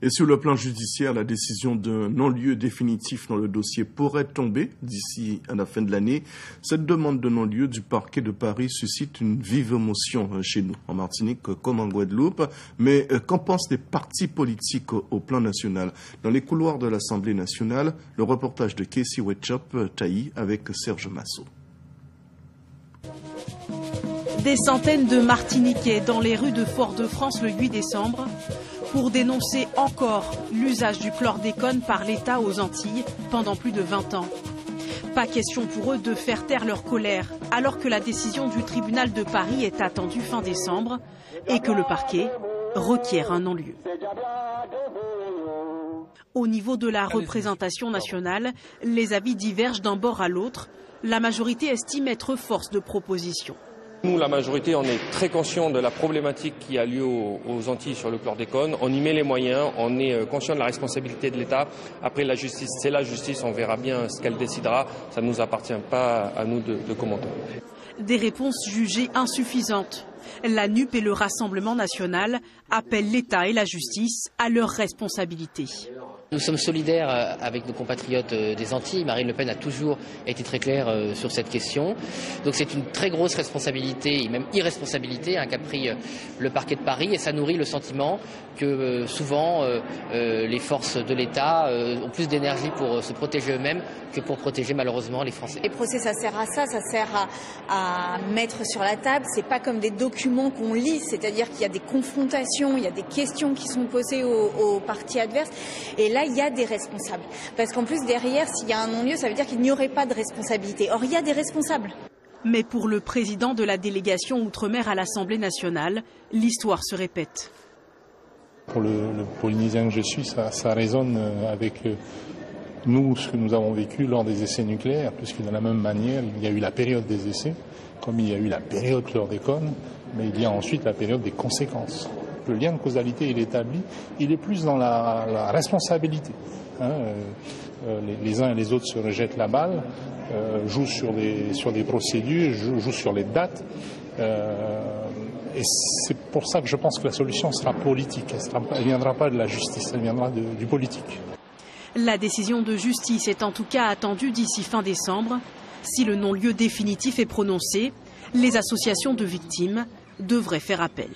Et sur le plan judiciaire, la décision d'un non-lieu définitif dans le dossier pourrait tomber d'ici à la fin de l'année. Cette demande de non-lieu du parquet de Paris suscite une vive émotion chez nous, en Martinique comme en Guadeloupe. Mais qu'en pensent les partis politiques au plan national? Dans les couloirs de l'Assemblée nationale, le reportage de Casey Wetchop Taï avec Serge Massot. Des centaines de Martiniquais dans les rues de Fort-de-France le 8 décembre pour dénoncer encore l'usage du chlordécone par l'État aux Antilles pendant plus de 20 ans. Pas question pour eux de faire taire leur colère alors que la décision du tribunal de Paris est attendue fin décembre et que le parquet requiert un non-lieu. Au niveau de la représentation nationale, les avis divergent d'un bord à l'autre. La majorité estime être force de proposition. Nous, la majorité, on est très conscient de la problématique qui a lieu aux Antilles sur le chlordécone. On y met les moyens, on est conscient de la responsabilité de l'État. Après, la justice, c'est la justice, on verra bien ce qu'elle décidera. Ça ne nous appartient pas à nous de commenter. Des réponses jugées insuffisantes. La NUP et le Rassemblement national appellent l'État et la justice à leurs responsabilités. Nous sommes solidaires avec nos compatriotes des Antilles. Marine Le Pen a toujours été très claire sur cette question. Donc c'est une très grosse responsabilité, et même irresponsabilité, qu'a pris le parquet de Paris. Et ça nourrit le sentiment que souvent les forces de l'État ont plus d'énergie pour se protéger eux-mêmes que pour protéger malheureusement les Français. Les procès, ça sert à ça sert à mettre sur la table. C'est pas comme des documents qu'on lit, c'est-à-dire qu'il y a des confrontations, il y a des questions qui sont posées aux parties adverses. Et là, il y a des responsables. Parce qu'en plus, derrière, s'il y a un non-lieu, ça veut dire qu'il n'y aurait pas de responsabilité. Or, il y a des responsables. Mais pour le président de la délégation Outre-mer à l'Assemblée nationale, l'histoire se répète. Pour le Polynésien que je suis, ça résonne avec nous, ce que nous avons vécu lors des essais nucléaires, puisque de la même manière, il y a eu la période des essais, comme il y a eu la période chlordécone, mais il y a ensuite la période des conséquences. Le lien de causalité, il est établi, il est plus dans la responsabilité. Les uns et les autres se rejettent la balle, jouent sur des procédures, jouent sur les dates. Et c'est pour ça que je pense que la solution sera politique. Elle ne viendra pas de la justice, elle viendra du politique. La décision de justice est en tout cas attendue d'ici fin décembre. Si le non-lieu définitif est prononcé, les associations de victimes devraient faire appel.